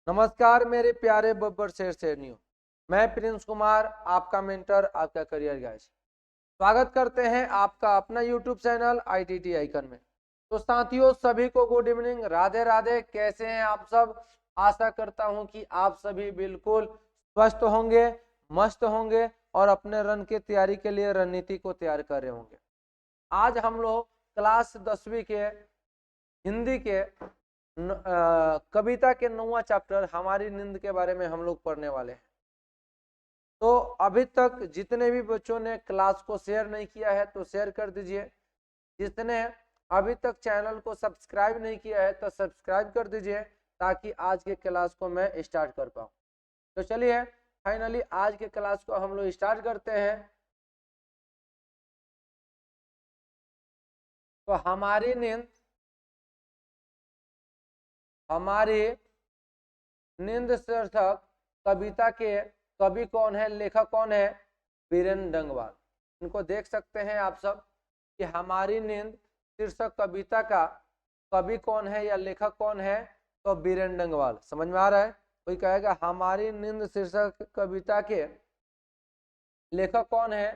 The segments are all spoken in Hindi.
नमस्कार मेरे प्यारे बब्बर शेर शेरनियों, मैं प्रिंस कुमार, आपका मेंटर, आपका करियर गाइड। स्वागत करते हैं आपका अपना यूट्यूब चैनल ITT आइकन में। तो साथियों, सभी को गुड इवनिंग, राधे राधे। कैसे हैं आप सब? आशा करता हूं कि आप सभी बिल्कुल स्वस्थ होंगे, मस्त होंगे और अपने रन की तैयारी के लिए रणनीति को तैयार कर रहे होंगे। आज हम लोग क्लास 10वीं के हिंदी के कविता के 9वां चैप्टर हमारी नींद के बारे में हम लोग पढ़ने वाले हैं। तो अभी तक जितने भी बच्चों ने क्लास को शेयर नहीं किया है तो शेयर कर दीजिए। जिसने अभी तक चैनल को सब्सक्राइब नहीं किया है तो सब्सक्राइब कर दीजिए, ताकि आज के क्लास को मैं स्टार्ट कर पाऊँ। तो चलिए फाइनली आज के क्लास को हम लोग स्टार्ट करते हैं। तो हमारी नींद शीर्षक कविता के कवि कौन है, लेखक कौन है? बीरेन डंगवाल। इनको देख सकते हैं आप सब कि हमारी नींद शीर्षक कविता का कवि कौन है या लेखक कौन है? तो बीरेन डंगवाल। समझ में आ रहा है? कोई कहेगा हमारी नींद शीर्षक कविता के लेखक कौन है?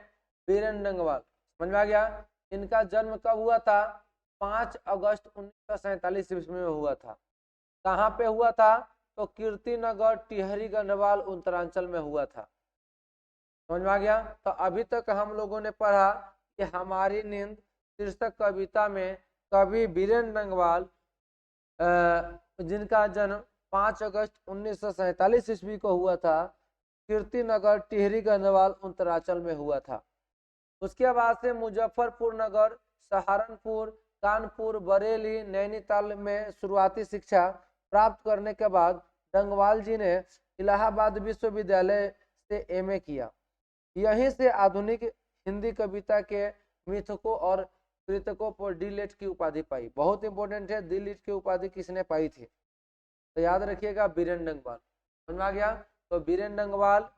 बीरेन डंगवाल। समझ में आ गया? इनका जन्म कब हुआ था? 5 अगस्त 1947 ईस्वी में हुआ था। कहाँ पे हुआ था? तो कीर्तिनगर टिहरी गढ़वाल उत्तरांचल में हुआ था। समझ में आ गया? तो अभी तक हम लोगों ने पढ़ा कि हमारी नींद शीर्षक कविता में कवि बीरेन डंगवाल, जिनका जन्म 5 अगस्त 1947 ईस्वी को हुआ था, कीर्तिनगर टिहरी गढ़वाल उत्तरांचल में हुआ था। उसके बाद से मुजफ्फरपुर नगर, सहारनपुर, कानपुर, बरेली, नैनीताल में शुरुआती शिक्षा प्राप्त करने के बाद डंगवाल जी ने इलाहाबाद विश्वविद्यालय से MA किया। यहीं से आधुनिक हिंदी कविता के मिथकों और कृतकों पर D.Litt की उपाधि पाई। बहुत इंपॉर्टेंट है, D.Litt की उपाधि किसने पाई थी? तो याद रखिएगा, बीरेन डंगवाल। समझ में आ गया? तो बीरेन डंगवाल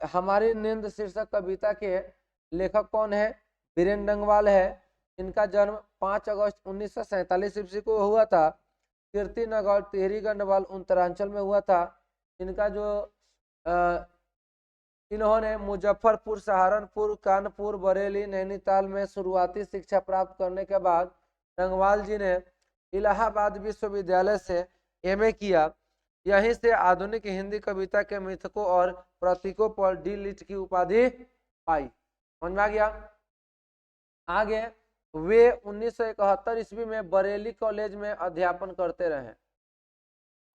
हमारी नींद शीर्षक कविता के लेखक कौन है? बीरेन डंगवाल है। इनका जन्म 5 अगस्त 1947 ईस्वी को हुआ था। कीर्तिनगर टिहरी गढ़वाल उत्तरांचल में हुआ था। इनका जो इन्होंने मुजफ्फरपुर, सहारनपुर, कानपुर, बरेली, नैनीताल में शुरुआती शिक्षा प्राप्त करने के बाद डंगवाल जी ने इलाहाबाद विश्वविद्यालय से MA किया। यहीं से आधुनिक हिंदी कविता के मिथकों और प्रतीकों पर D.Litt की उपाधि पाई। समझ में आ गया? आगे वे 1971 ईस्वी में बरेली कॉलेज में अध्यापन करते रहे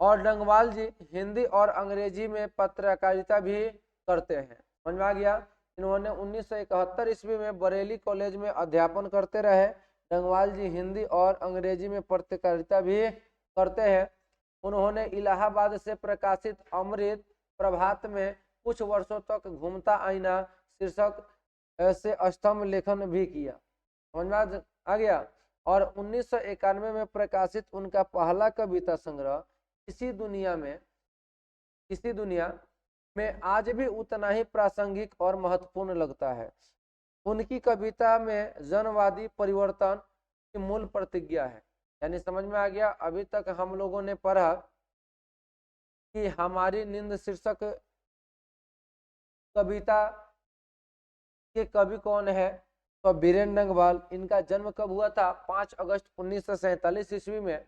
और डंगवाल जी हिंदी और अंग्रेजी में पत्रकारिता भी करते हैं। समझ में आ गया? इन्होंने 1971 ईस्वी में बरेली कॉलेज में अध्यापन करते रहे। डंगवाल जी हिंदी और अंग्रेजी में पत्रकारिता भी करते हैं। उन्होंने इलाहाबाद से प्रकाशित अमृत प्रभात में कुछ वर्षों तक घूमता आईना शीर्षक से स्तंभ लेखन भी किया। समझ में आ गया? और 1991 में प्रकाशित उनका पहला कविता संग्रह इसी दुनिया में आज भी उतना ही प्रासंगिक और महत्वपूर्ण लगता है। उनकी कविता में जनवादी परिवर्तन की मूल प्रतिज्ञा है। यानी समझ में आ गया? अभी तक हम लोगों ने पढ़ा कि हमारी नींद शीर्षक कविता के कवि कौन है? तो बीरेन डंगवाल। इनका जन्म कब हुआ था? 5 अगस्त 1947 ईस्वी में।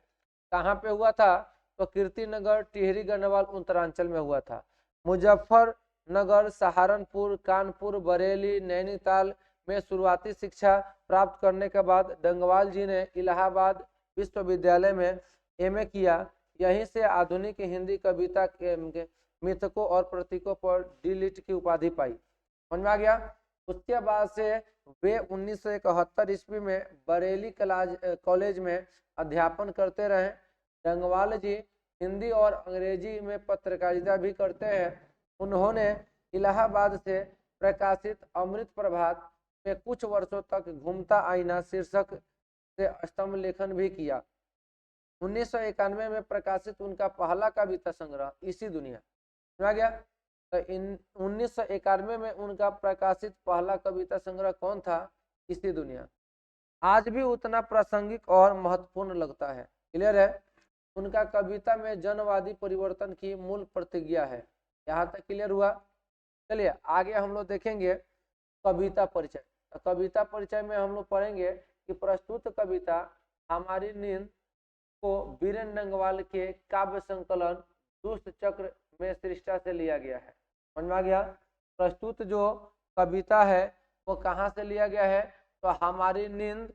कहाँ पे हुआ था? तो कीर्तिनगर टिहरी गढ़वाल उत्तरांचल में हुआ था। मुजफ्फरनगर, सहारनपुर, कानपुर, बरेली, नैनीताल में शुरुआती शिक्षा प्राप्त करने के बाद डंगवाल जी ने इलाहाबाद विश्वविद्यालय में MA किया। यहीं से आधुनिक हिंदी कविता के मिथकों और प्रतीकों पर D.Litt की उपाधि पाई। समझ में आ गया? उसके बाद से वे 1971 ईस्वी में बरेली कॉलेज में अध्यापन करते रहे। डंगवाल जी हिंदी और अंग्रेजी में पत्रकारिता भी करते हैं। उन्होंने इलाहाबाद से प्रकाशित अमृत प्रभात में कुछ वर्षों तक घूमता आईना शीर्षक से स्तंभ लेखन भी किया। 1991 में प्रकाशित उनका पहला कविता संग्रह इसी दुनिया। समझ गया? तो 1991 में उनका प्रकाशित पहला कविता संग्रह कौन था? इसी दुनिया। आज भी उतना प्रासंगिक और महत्वपूर्ण लगता है। क्लियर है? उनका कविता में जनवादी परिवर्तन की मूल प्रतिज्ञा है। यहाँ तक क्लियर हुआ। चलिए आगे हम लोग देखेंगे कविता परिचय। तो कविता परिचय में हम लोग पढ़ेंगे कि प्रस्तुत कविता हमारी नींद को बीरेन नंगवाल के काव्य संकलन दुष्ट चक्र में सृष्टा से लिया गया है। समझ में आ गया। प्रस्तुत जो कविता है वो कहाँ से लिया गया है, तो हमारी नींद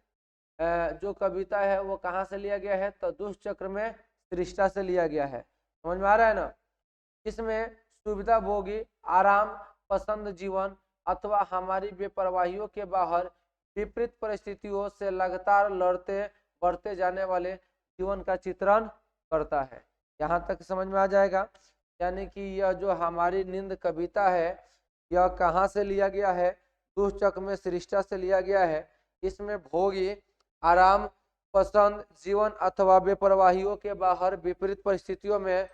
जो कविता है वो कहाँ से लिया गया है, तो दुष्ट चक्र में सृष्टा से लिया गया है। समझ में आ रहा है ना। इसमें सुविधा भोगी, आराम पसंद जीवन अथवा हमारी बेपरवाहियों के बाहर विपरीत परिस्थितियों से लगातार लड़ते बढ़ते जाने वाले जीवन का चित्रण करता है। यहाँ तक समझ में आ जाएगा। यानी कि यह जो हमारी नींद कविता है यह कहाँ से लिया गया है, दुष्ट चक्र में सृष्टा से लिया गया है। इसमें भोगी, आराम पसंद जीवन अथवा बेपरवाहियों के बाहर विपरीत परिस्थितियों में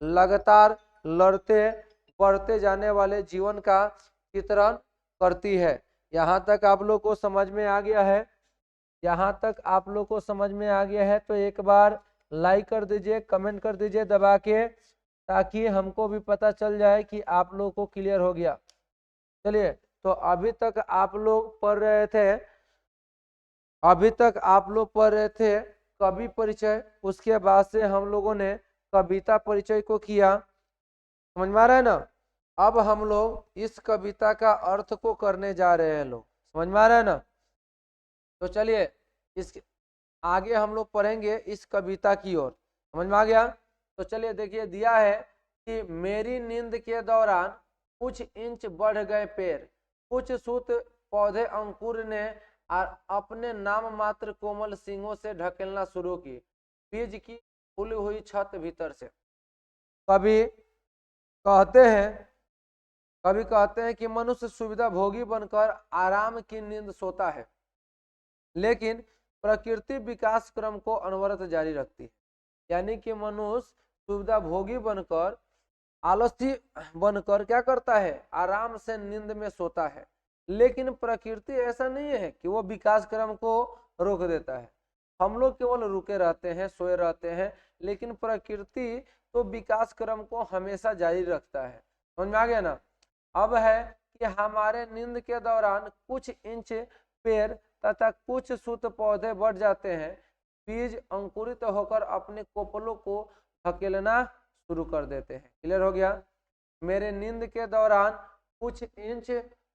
लगातार लड़ते बढ़ते जाने वाले जीवन का चित्रण करती है। यहाँ तक आप लोग को समझ में आ गया है। यहाँ तक आप लोग को समझ में आ गया है तो एक बार लाइक कर दीजिए, कमेंट कर दीजिए दबा के, ताकि हमको भी पता चल जाए कि आप लोग को क्लियर हो गया। चलिए तो अभी तक आप लोग पढ़ रहे थे कवि परिचय, उसके बाद से हम लोगों ने कविता परिचय को किया। समझ में आ रहा है ना। अब हम लोग इस कविता का अर्थ को करने जा रहे हैं लोग। समझ में आ रहा है ना। तो चलिए इस आगे हम लोग पढ़ेंगे इस कविता की ओर। समझ में आ गया। तो चलिए देखिए दिया है कि मेरी नींद के दौरान कुछ इंच बढ़ गए पैर, कुछ सूत पौधे अंकुर ने अपने नाम मात्र कोमल सींगों से ढकेलना शुरू की, बीज की फूली हुई छत भीतर से। कवि कहते हैं कि मनुष्य सुविधा भोगी बनकर आराम की नींद सोता है, लेकिन प्रकृति विकास क्रम को अनवरत जारी रखती है। यानी कि मनुष्य सुविधा भोगी बनकर आलसी बनकर क्या करता है, आराम से नींद में सोता है, लेकिन प्रकृति ऐसा नहीं है कि वो विकास क्रम को रोक देता है। हम लोग केवल रुके रहते हैं, सोए रहते हैं, लेकिन प्रकृति तो विकास क्रम को हमेशा जारी रखता है। समझ में आ गया ना। अब है कि हमारे नींद के दौरान कुछ इंच पेड़ तथा कुछ सूत पौधे बढ़ जाते हैं, बीज अंकुरित होकर अपने कोपलों को धकेलना शुरू कर देते हैं। क्लियर हो गया। मेरे नींद के दौरान कुछ इंच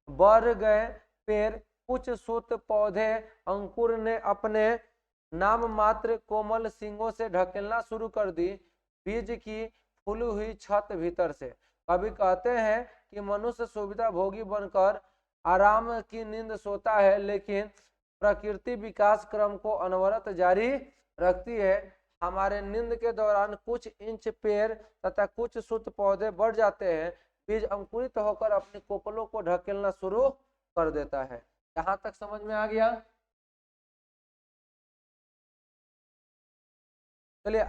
बढ़ गए पेड़, कुछ सूत पौधे अंकुर ने अपने नाम मात्र कोमल सींगों से ढकेलना शुरू कर दी, बीज की फूली हुई छत भीतर से। कवि कहते हैं कि मनुष्य सुविधा भोगी बनकर आराम की नींद सोता है, लेकिन प्रकृति विकास क्रम को अनवरत जारी रखती है। हमारे नींद के दौरान कुछ इंच पेड़ तथा कुछ सूत पौधे बढ़ जाते हैं, बीज अंकुरित होकर अपने कोपलों को ढकेलना शुरू कर देता है। यहाँ तक समझ में आ गया। चलिए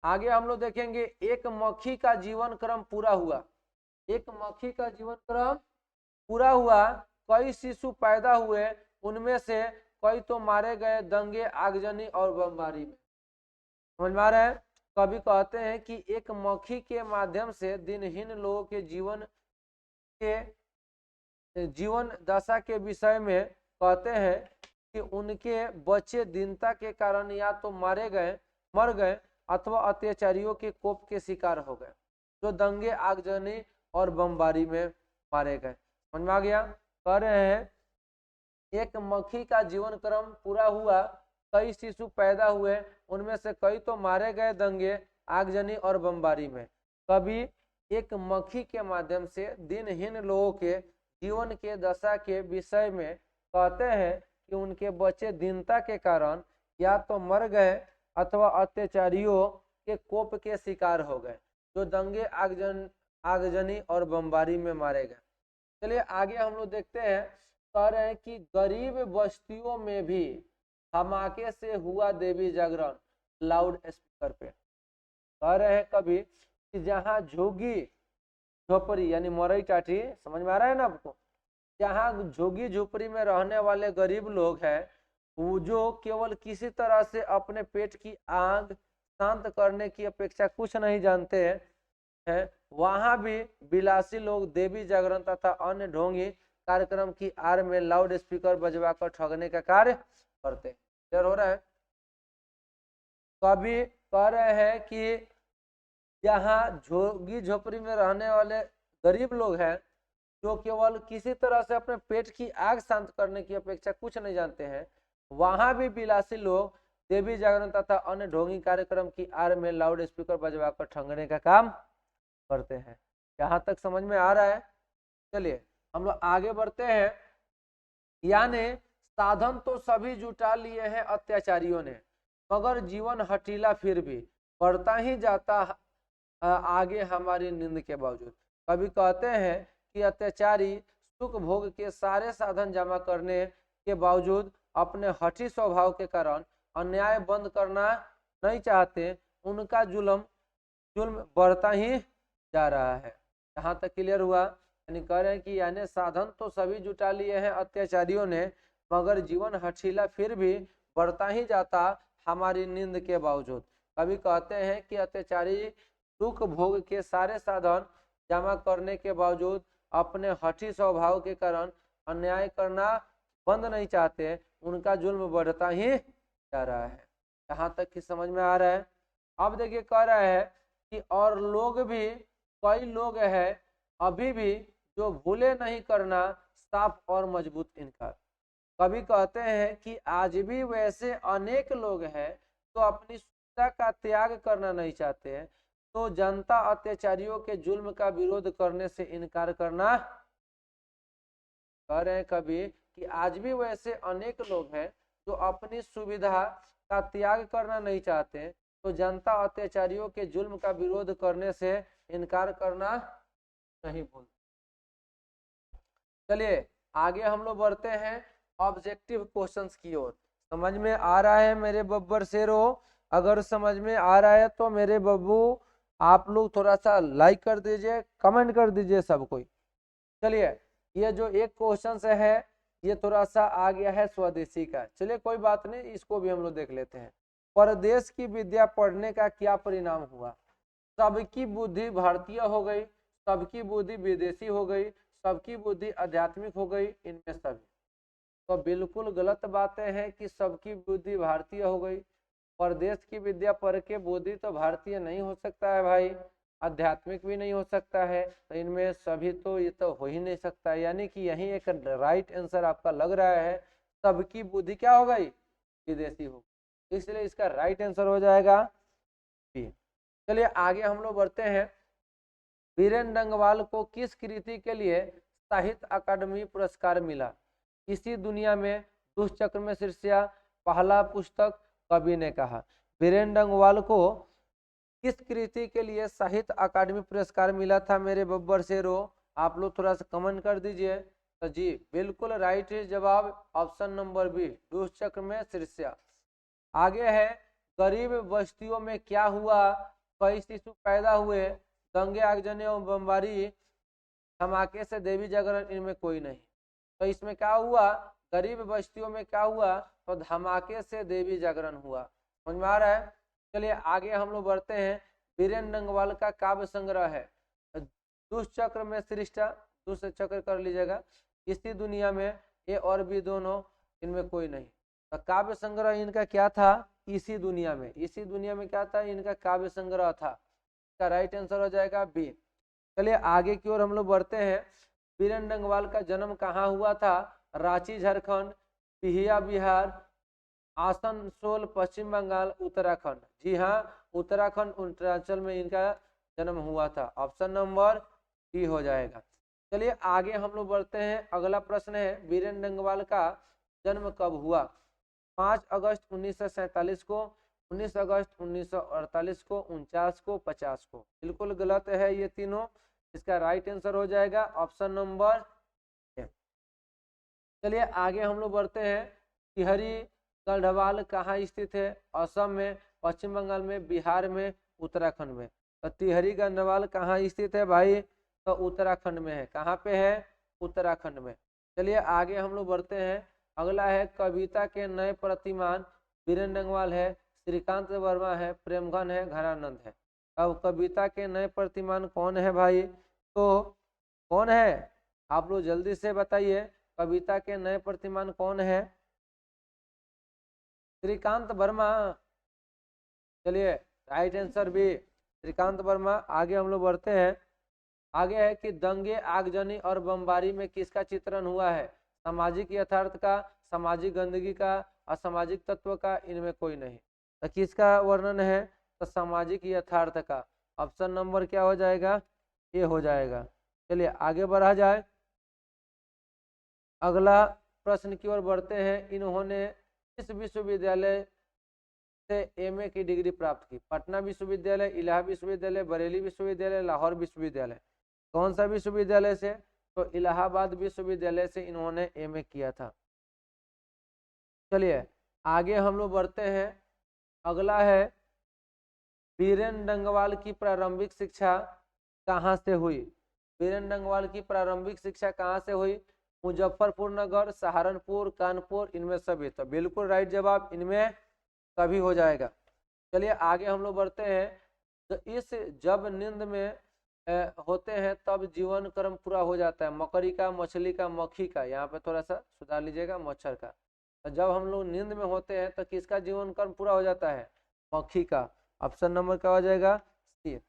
आगे हम लोग देखेंगे एक मक्खी का जीवन क्रम पूरा हुआ। एक मक्खी का जीवन क्रम पूरा हुआ, कई शिशु पैदा हुए, उनमें से कई तो मारे गए दंगे, आगजनी और बमबारी में। समझ में आ रहा है। कवि कहते हैं कि एक मक्खी के माध्यम से दिनहीन लोगों के जीवन दशा के विषय में कहते हैं कि उनके बच्चे दीनता के कारण या तो मर गए अथवा अत्याचारियों के कोप के शिकार हो गए, जो दंगे, आगजनी और बमबारी में मारे गए। समझ में आ गया। कह रहे हैं एक मक्खी का जीवन क्रम पूरा हुआ, कई शिशु पैदा हुए, उनमें से कई तो मारे गए दंगे, आगजनी और बमबारी में। कभी एक मक्खी के माध्यम से दिनहीन लोगों के जीवन के दशा के विषय में कहते हैं कि उनके बच्चे दीनता के कारण या तो मर गए अथवा अत्याचारियों के कोप के शिकार हो गए, जो दंगे, आगजनी और बमबारी में मारे गए। चलिए आगे हम लोग देखते हैं। कह रहे हैं कि गरीब बस्तियों में भी धमाके से हुआ देवी जागरण, लाउड स्पीकर पे। कह रहे हैं कभी कि जहाँ झुग्गी झोपड़ी यानी मरई टाटी, समझ में आ रहा है ना आपको, जहाँ झुग्गी झोपड़ी में रहने वाले गरीब लोग हैं, वो जो केवल किसी तरह से अपने पेट की आग शांत करने की अपेक्षा कुछ नहीं जानते हैं, वहां भी विलासी लोग देवी जागरण तथा अन्य ढोंगी कार्यक्रम की आड़ में लाउड स्पीकर बजवाकर ठगने का कार्य करते हैं। क्लियर हो रहा है? कभी कह रहे हैं कि यहाँ झोगी झोपड़ी में रहने वाले गरीब लोग हैं जो केवल किसी तरह से अपने पेट की आग शांत करने की अपेक्षा कुछ नहीं जानते हैं, वहां भी विलासी लोग देवी जागरण तथा अन्य ढोंगी कार्यक्रम की आड़ में लाउड स्पीकर बजवाकर ठगने का काम करते हैं। यहाँ तक समझ में आ रहा है? चलिए हम लोग आगे बढ़ते हैं। यानी साधन तो सभी जुटा लिए हैं अत्याचारियों ने, मगर जीवन हठीला फिर भी बढ़ता ही जाता आगे हमारी नींद के बावजूद। कभी कहते हैं कि अत्याचारी सुख भोग के सारे साधन जमा करने के बावजूद अपने हठी स्वभाव के कारण अन्याय बंद करना नहीं चाहते, उनका जुल्म बढ़ता ही जा रहा है। यहाँ तक क्लियर हुआ? यानी कह रहे हैं कि यानी साधन तो सभी जुटा लिए हैं अत्याचारियों ने, मगर जीवन हठीला फिर भी बढ़ता ही जाता हमारी नींद के बावजूद। कभी कहते हैं कि अत्याचारी सुख भोग के सारे साधन जमा करने के बावजूद अपने हठी स्वभाव के कारण अन्याय करना बंद नहीं चाहते, उनका जुल्म बढ़ता ही जा रहा है। यहाँ तक कि समझ में आ रहा है? अब देखिए कह रहा है कि और लोग भी, कई लोग हैं अभी भी जो भूले नहीं करना साफ और मजबूत इनकार। कभी कहते हैं कि आज भी वैसे अनेक लोग हैं तो अपनी सुविधा का त्याग करना नहीं चाहते हैं, तो जनता अत्याचारियों के जुल्म का विरोध करने से इनकार करना। कह रहे हैं कभी कि आज भी वैसे अनेक लोग हैं जो अपनी सुविधा का त्याग करना नहीं चाहते, तो जनता अत्याचारियों के जुल्म का विरोध करने से इनकार करना नहीं भूलते। चलिए आगे हम लोग बढ़ते हैं ऑब्जेक्टिव क्वेश्चंस की ओर। समझ में आ रहा है मेरे बब्बर शेरों? अगर समझ में आ रहा है तो मेरे बब्बू आप लोग थोड़ा सा लाइक कर दीजिए, कमेंट कर दीजिए सब कोई। चलिए ये जो एक क्वेश्चन है ये थोड़ा सा आ गया है स्वदेशी का। चलिए कोई बात नहीं, इसको भी हम लोग देख लेते हैं। परदेश की विद्या पढ़ने का क्या परिणाम हुआ? सबकी बुद्धि भारतीय हो गई, सबकी बुद्धि विदेशी हो गई, सबकी बुद्धि आध्यात्मिक हो गई, इनमें सभी। तो बिल्कुल गलत बातें हैं कि सबकी बुद्धि भारतीय हो गई। परदेश की विद्या पढ़ के बुद्धि तो भारतीय नहीं हो सकता है भाई, आध्यात्मिक भी नहीं हो सकता है, तो इनमें सभी तो ये तो हो ही नहीं सकता है। यानी कि यही एक राइट आंसर आपका लग रहा है, सबकी बुद्धि क्या हो गई? विदेशी हो, इसलिए इसका राइट आंसर हो जाएगा बी। चलिए आगे हम लोग बढ़ते हैं। बीरेन डंगवाल को किस कृति के लिए साहित्य अकादमी पुरस्कार मिला? इसी दुनिया में, दुष्चक्र में शीर्षया, पहला पुस्तक, कवि ने कहा। बीरेन डंगवाल को किस कृति के लिए साहित्य अकादमी पुरस्कार मिला था मेरे बब्बर शेरो? आप लोग थोड़ा सा कमेंट कर दीजिए। तो जी बिल्कुल राइट जवाब ऑप्शन नंबर बी, दुष्चक्र में शीर्षया। आगे है गरीब बस्तियों में क्या हुआ? कई शिशु पैदा हुए, दंगे आगजनी एवं बमबारी, धमाके से देवी जागरण, इनमें कोई नहीं। तो इसमें क्या हुआ? गरीब बस्तियों में क्या हुआ? तो धमाके से देवी जागरण हुआ। समझ में आ रहा है? चलिए आगे हम लोग बढ़ते हैं। बीरेन डंगवाल का काव्य संग्रह है दुष्चक्र में सृष्टा, दुष्चक्र कर लीजिएगा, इसी दुनिया में, ये और भी दोनों, इनमें कोई नहीं। तो काव्य संग्रह इनका क्या था? इसी दुनिया में। इसी दुनिया में क्या था? इनका काव्य संग्रह था। इसका राइट आंसर हो जाएगा बी। चलिए आगे की ओर हम लोग बढ़ते हैं। बीरेन डंगवाल का जन्म कहाँ हुआ था? रांची झारखंड, पिहिया बिहार, आसनसोल पश्चिम बंगाल, उत्तराखंड। जी हाँ, उत्तराखंड उत्तरांचल में इनका जन्म हुआ था। ऑप्शन नंबर डी हो जाएगा। चलिए आगे हम लोग बढ़ते हैं। अगला प्रश्न है बीरेन डंगवाल का जन्म कब हुआ? 5 अगस्त 1947 को, 19 अगस्त 1948 को, 49 को, 50 को। बिल्कुल गलत है ये तीनों। इसका राइट आंसर हो जाएगा ऑप्शन नंबर ए। चलिए आगे हम लोग बढ़ते हैं। टिहरी गढ़वाल कहाँ स्थित है? असम में, पश्चिम बंगाल में, बिहार में, उत्तराखंड में। तो टिहरी गढ़वाल कहाँ स्थित है भाई? तो उत्तराखंड में है। कहाँ पे है? उत्तराखंड में। चलिए आगे हम लोग बढ़ते हैं। अगला है कविता के नए प्रतिमान बीरेन डंगवाल है श्रीकांत वर्मा है, प्रेमघन है, घनानंद है। अब कविता के नए प्रतिमान कौन है भाई? तो कौन है? आप लोग जल्दी से बताइए, कविता के नए प्रतिमान कौन है? श्रीकांत वर्मा। चलिए राइट आंसर भी श्रीकांत वर्मा। आगे हम लोग बढ़ते हैं। आगे है कि दंगे, आगजनी और बमबारी में किसका चित्रण हुआ है? सामाजिक यथार्थ का, सामाजिक गंदगी का, असामाजिक तत्व का, इनमें कोई नहीं। तो किसका वर्णन है? तो सामाजिक यथार्थ का। ऑप्शन नंबर क्या हो जाएगा? ये हो जाएगा। चलिए आगे बढ़ा जाए। अगला प्रश्न की ओर बढ़ते हैं। इन्होंने किस विश्वविद्यालय से एमए की डिग्री प्राप्त की? पटना विश्वविद्यालय, इलाहाबाद विश्वविद्यालय, बरेली विश्वविद्यालय, लाहौर विश्वविद्यालय। कौन सा विश्वविद्यालय से? तो इलाहाबाद विश्वविद्यालय से इन्होंने एमए किया था। चलिए आगे हम लोग बढ़ते हैं। अगला है बीरेन डंगवाल की प्रारंभिक शिक्षा कहाँ से हुई? बीरेन डंगवाल की प्रारंभिक शिक्षा कहाँ से हुई? मुजफ्फरपुर नगर, सहारनपुर, कानपुर, इनमें सभी। तो बिल्कुल राइट जवाब इनमें सभी हो जाएगा। चलिए आगे हम लोग बढ़ते हैं। तो इस जब नींद में होते हैं तब जीवन क्रम पूरा हो जाता है। मकड़ी का, मछली का, मक्खी का। यहाँ पे थोड़ा सा सुधार लीजिएगा, मच्छर का। तो जब हम लोग नींद में होते हैं तो किसका जीवन क्रम पूरा हो जाता है? मक्खी का। ऑप्शन नंबर क्या हो जाएगा? सी।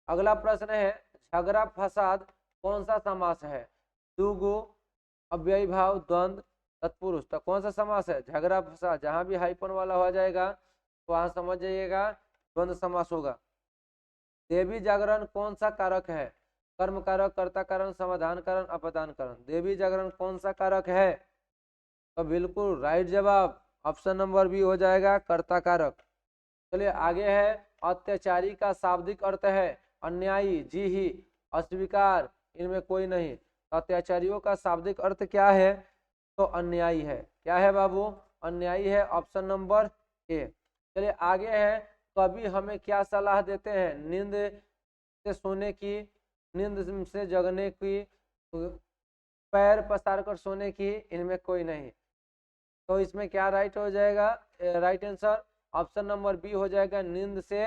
अगला प्रश्न है झगड़ा फसाद कौन सा समास है? दुगु, अव्ययी भाव, द्वंद्व, तत्पुरुष। तो कौन सा समास है? झगड़ा फसाद। जहां भी हाइपन वाला हो जाएगा तो वहां समझ जाइएगा द्वंद्व समास होगा। देवी जागरण कौन सा कारक है? कर्म कारक, कर्ता कारण, समाधान कारण, अपदान कारण। देवी जागरण कौन सा कारक है? तो बिल्कुल राइट जवाब ऑप्शन नंबर बी हो जाएगा, कर्ता कारक। चलिए आगे है अत्याचारी का शाब्दिक अर्थ है अन्यायी, जी ही, अस्वीकार, इनमें कोई नहीं। अत्याचारियों का शाब्दिक अर्थ क्या है? तो अन्यायी है। क्या है बाबू? अन्यायी है। Option number A. चलिए आगे है कवि हमें क्या सलाह देते हैं? नींद से सोने की, नींद से जगने की, पैर पसार कर सोने की, इनमें कोई नहीं। तो इसमें क्या राइट हो जाएगा? Right answer option number B हो जाएगा, नींद से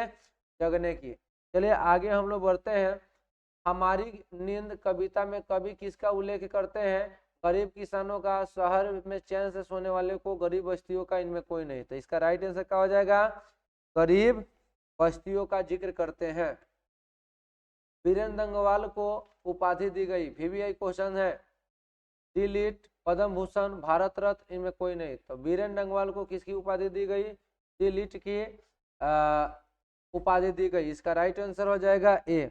जगने की। चलिए आगे हम लोग बढ़ते हैं। हमारी नींद कविता में कवि किसका उल्लेख करते हैं? गरीब किसानों का, शहर में चैन से सोने वाले को, गरीब बस्तियों का, इनमें कोई नहीं। तो इसका राइट आंसर क्या हो जाएगा? गरीब बस्तियों का जिक्र करते हैं। बीरेन डंगवाल को उपाधि दी गई, वीवीआई क्वेश्चन है। डिलीट, पद्म भूषण, भारत रत्न, इनमें कोई नहीं। तो बीरेन डंगवाल को किसकी उपाधि दी गई? डिलीट की उपाधि दी गई। इसका राइट आंसर हो जाएगा ए।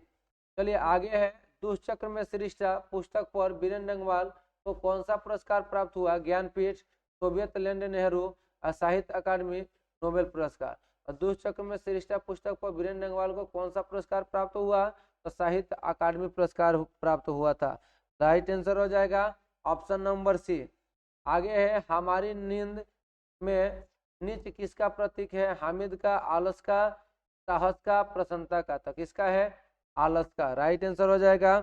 चलिए आगे है दुष्चक्र में सृष्टा पुस्तक पर बीरेन डंगवाल को कौन सा पुरस्कार प्राप्त हुआ? ज्ञानपीठ, सोवियत लैंड नेहरू, साहित्य अकादमी, नोबेल पुरस्कार। दुष्चक्र में सृष्टा पुस्तक पर बीरेन डंगवाल को कौन सा पुरस्कार प्राप्त हुआ? तो साहित्य अकादमी पुरस्कार प्राप्त हुआ था। राइट आंसर हो जाएगा ऑप्शन नंबर सी। आगे है हमारी नींद में नीच किसका प्रतीक है? हामिद का, आलस का, साहस का, प्रसन्नता का। तो किसका है? आलस का। राइट आंसर हो जाएगा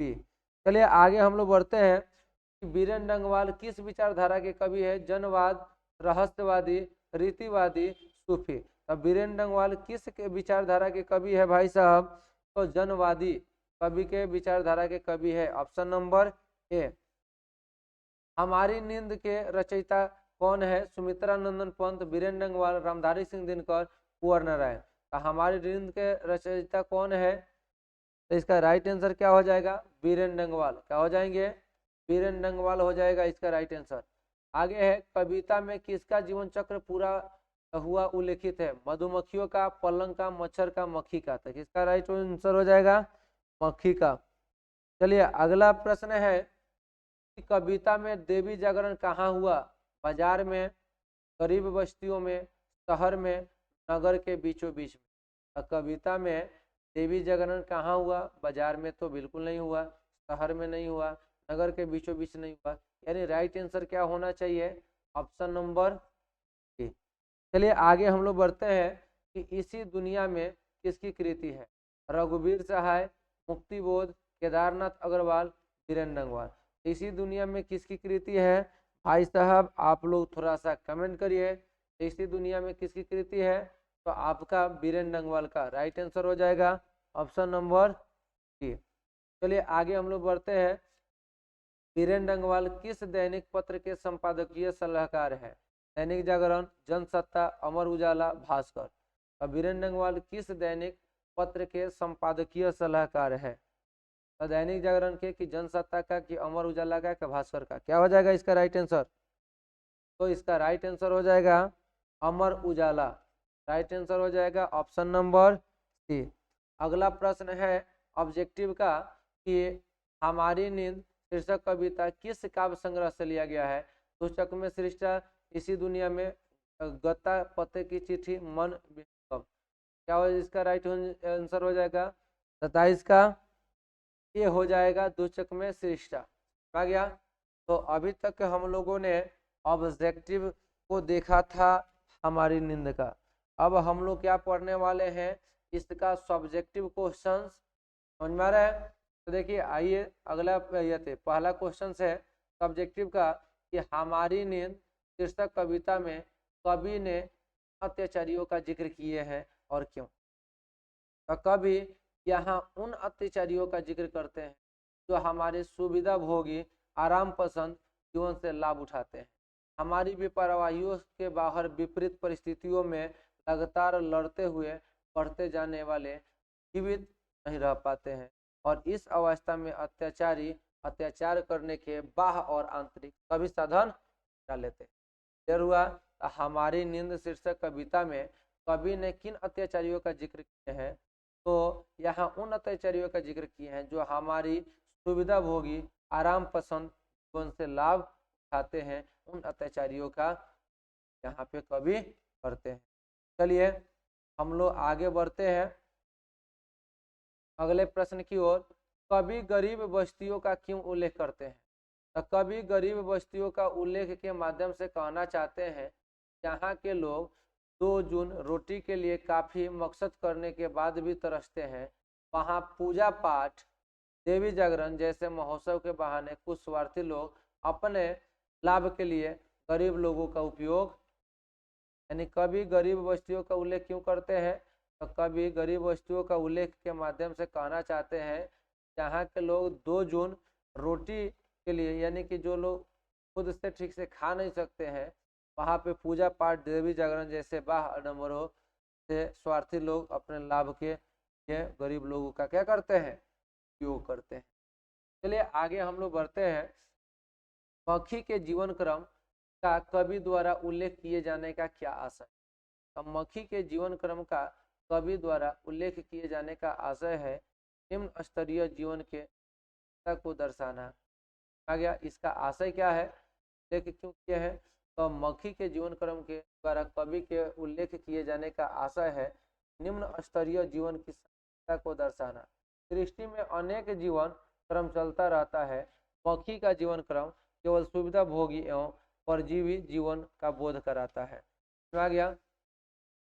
बी। चलिए आगे हम लोग बढ़ते हैं। बीरेन डंगवाल किस विचारधारा के कवि है? जनवाद, रहस्यवादी, रीतिवादी, सूफी। तो बीरेन डंगवाल किस के विचारधारा के कवि है भाई साहब? तो जनवादी कवि के विचारधारा के कवि है। Option number A. हमारी नींद के रचयिता कौन है? सुमित्रा नंदन पंत, बीरेन डंगवाल, रामधारी सिंह दिनकर, कुंवर नारायण। तो हमारी नींद के रचयिता कौन है? तो इसका राइट आंसर क्या हो जाएगा? बीरेन डंगवाल। क्या हो जाएंगे? बीरेन डंगवाल हो जाएगा इसका राइट आंसर। आगे है कविता में किसका जीवन चक्र पूरा हुआ उल्लेखित है? मधुमक्खियों का, पलंग का, मच्छर का, मक्खी का। तो किसका राइट आंसर हो जाएगा? मक्खी का। चलिए अगला प्रश्न है कि कविता में देवी जागरण कहाँ हुआ? बाजार में, गरीब बस्तियों में, शहर में, नगर के बीचों बीच में। कविता में देवी जागरण कहाँ हुआ? बाजार में तो बिल्कुल नहीं हुआ, शहर में नहीं हुआ, नगर के बीचों बीच नहीं हुआ। यानी राइट आंसर क्या होना चाहिए? Option number A. चलिए आगे हम लोग बढ़ते हैं कि इसी दुनिया में किसकी कृति है? रघुवीर सहाय, मुक्तिबोध, केदारनाथ अग्रवाल, बीरेन डंगवाल। इसी दुनिया में किसकी कृति है भाई साहब? आप लोग थोड़ा सा कमेंट करिए। इसी दुनिया में किसकी कृति है? तो आपका बीरेन डंगवाल का राइट आंसर हो जाएगा ऑप्शन नंबर डी। चलिए आगे हम लोग बढ़ते हैं। बीरेन डंगवाल किस दैनिक पत्र के संपादकीय सलाहकार है? दैनिक जागरण, जनसत्ता, अमर उजाला, भास्कर। तो बीरेन डंगवाल किस दैनिक पत्र के संपादकीय सलाहकार है? तो दैनिक जागरण के, कि जनसत्ता का, कि अमर उजाला का, कि भास्कर का? क्या हो जाएगा इसका राइट आंसर? तो इसका राइट आंसर हो जाएगा अमर उजाला। राइट आंसर हो जाएगा ऑप्शन नंबर सी। अगला प्रश्न है ऑब्जेक्टिव का, कि हमारी नींद शीर्षक कविता किस काव्य संग्रह से लिया गया है? सूचक में सृष्टा, इसी दुनिया में, गत्ता, पते की चिट्ठी, मन विकल्प। क्या हो इसका राइट आंसर हो जाएगा? 27 का ये हो जाएगा दूचक में सृष्टा। आ गया। तो अभी तक हम लोगों ने ऑब्जेक्टिव को देखा था हमारी नींद का। अब हम लोग क्या पढ़ने वाले हैं? इसका सब्जेक्टिव क्वेश्चन। समझ में आ रहा है? तो देखिए आइए अगला ये थे पहला क्वेश्चन है सब्जेक्टिव का, कि हमारी नींद शीर्षक कविता में कवि ने अत्याचारियों का जिक्र किए हैं और क्यों? तो कवि यहाँ उन अत्याचारियों का जिक्र करते हैं जो हमारे सुविधा भोगी, आराम पसंद जीवन से लाभ उठाते हैं, हमारी बेपरवाहियों के बाहर विपरीत परिस्थितियों में लगातार लड़ते हुए बढ़ते जाने वाले जीवित नहीं रह पाते हैं, और इस अवस्था में अत्याचारी अत्याचार करने के बाह्य और आंतरिक सभी साधन डाल लेते हैं। देर हुआ। हमारी नींद शीर्षक कविता में कवि ने किन अत्याचारियों का जिक्र किए हैं? तो यहाँ उन अत्याचारियों का जिक्र किए हैं जो हमारी सुविधा भोगी, आराम पसंद जीवन से लाभ उठाते हैं। उन अत्याचारियों का यहाँ पे कवि करते हैं। चलिए हम लोग आगे बढ़ते हैं अगले प्रश्न की ओर। कवि गरीब बस्तियों का क्यों उल्लेख करते हैं? तो कवि गरीब बस्तियों का उल्लेख के माध्यम से कहना चाहते हैं यहाँ के लोग 2 जून रोटी के लिए काफी मकसद करने के बाद भी तरसते हैं। वहाँ पूजा पाठ, देवी जागरण जैसे महोत्सव के बहाने कुछ स्वार्थी लोग अपने लाभ के लिए गरीब लोगों का उपयोग, यानी कवि गरीब बस्तियों का उल्लेख क्यों करते हैं? तो कवि गरीब बस्तियों का उल्लेख के माध्यम से कहना चाहते हैं यहाँ के लोग 2 जून रोटी के लिए, यानी कि जो लोग खुद से ठीक से खा नहीं सकते हैं, वहाँ पे पूजा पाठ, देवी जागरण जैसे बाह्य आडंबरों से स्वार्थी लोग अपने लाभ के लिए गरीब लोगों का क्या करते हैं? उपयोग करते हैं। चलिए आगे हम लोग बढ़ते हैं। मक्खी के जीवन क्रम का कवि द्वारा उल्लेख किए जाने का क्या आशय? तो मक्खी के जीवन क्रम का कवि द्वारा उल्लेख किए जाने का आशय है निम्न स्तरीय जीवन के को दर्शाना। आ गया। इसका आशय क्या है, उल्लेख क्यों किए हैं? तो मक्खी के जीवन क्रम के द्वारा कवि के उल्लेख किए जाने का आशय है निम्न स्तरीय जीवन की समस्या को दर्शाना। सृष्टि में अनेक जीवन क्रम चलता रहता है, मक्खी का जीवन क्रम केवल सुविधा भोगी एवं परजीवी जीवन का बोध कराता है। आ गया।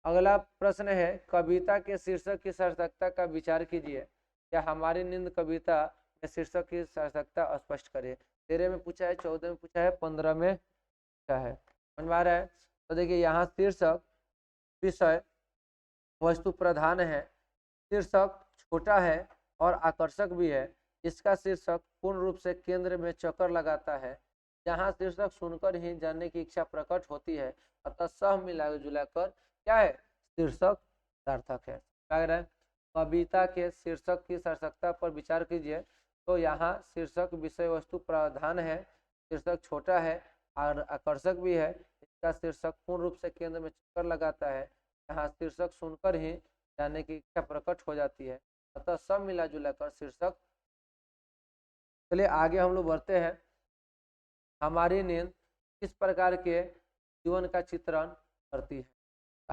अगला प्रश्न है कविता के शीर्षक की सार्थकता का विचार कीजिए। क्या हमारी नींद कविता में शीर्षक की सार्थकता स्पष्ट करे? 13 में पूछा है, 14 में पूछा है, 15 में पूछा है। समझ में आ रहा है? तो देखिए यहाँ शीर्षक विषय वस्तु प्रधान है, शीर्षक छोटा है और आकर्षक भी है। इसका शीर्षक पूर्ण रूप से केंद्र में चक्कर लगाता है। जहाँ शीर्षक सुनकर ही जानने की इच्छा प्रकट होती है, अतः सब मिला जुलाकर क्या है? शीर्षक सार्थक है। अगर कविता के शीर्षक की सार्थकता पर विचार कीजिए तो यहाँ शीर्षक विषय वस्तु प्रधान है, शीर्षक छोटा है और आकर्षक भी है। इसका शीर्षक पूर्ण रूप से केंद्र में चक्कर लगाता है। यहाँ शीर्षक सुनकर ही जानने की इच्छा प्रकट हो जाती है, अतः सब मिला जुलाकर शीर्षक। चलिए आगे हम लोग बढ़ते हैं। हमारी नींद किस प्रकार के जीवन का चित्रण करती है?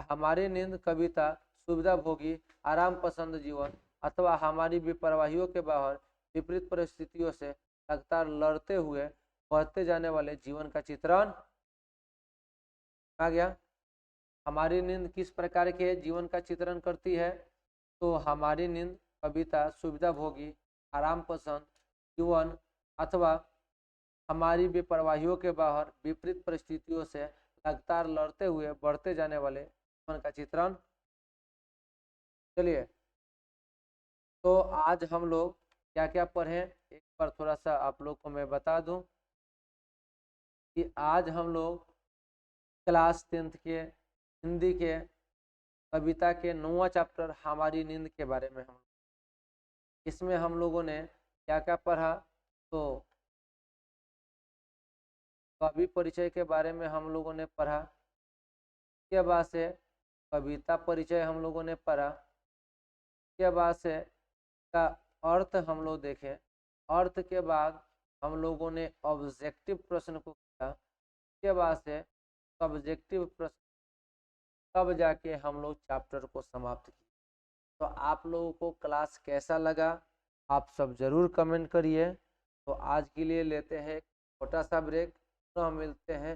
हमारी नींद कविता सुविधा भोगी, आराम पसंद जीवन अथवा हमारी बेपरवाहियों के बाहर विपरीत परिस्थितियों से लगातार लड़ते हुए बढ़ते जाने वाले जीवन का चित्रण। आ गया। हमारी नींद किस प्रकार के जीवन का चित्रण करती है? तो हमारी नींद कविता सुविधा भोगी, आराम पसंद जीवन अथवा हमारी बेपरवाहियों के बाहर विपरीत परिस्थितियों से लगातार लड़ते हुए बढ़ते जाने वाले जीवन का चित्रण चलिए, तो आज हम लोग क्या क्या पढ़े एक बार थोड़ा सा आप लोग को मैं बता दूं कि आज हम लोग क्लास 10th के हिंदी के कविता के 9वां चैप्टर हमारी नींद के बारे में हम इसमें हम लोगों ने क्या क्या पढ़ा। तो कवि परिचय के बारे में हम लोगों ने पढ़ा, के बाद से कविता परिचय हम लोगों ने पढ़ा, के बाद से का अर्थ हम लोग देखें, अर्थ के बाद हम लोगों ने ऑब्जेक्टिव प्रश्न को किया, के बाद से सब्जेक्टिव प्रश्न, तब जाके हम लोग चैप्टर को समाप्त किए। तो आप लोगों को क्लास कैसा लगा आप सब जरूर कमेंट करिए। तो आज के लिए लेते हैं छोटा सा ब्रेक, तो हम मिलते हैं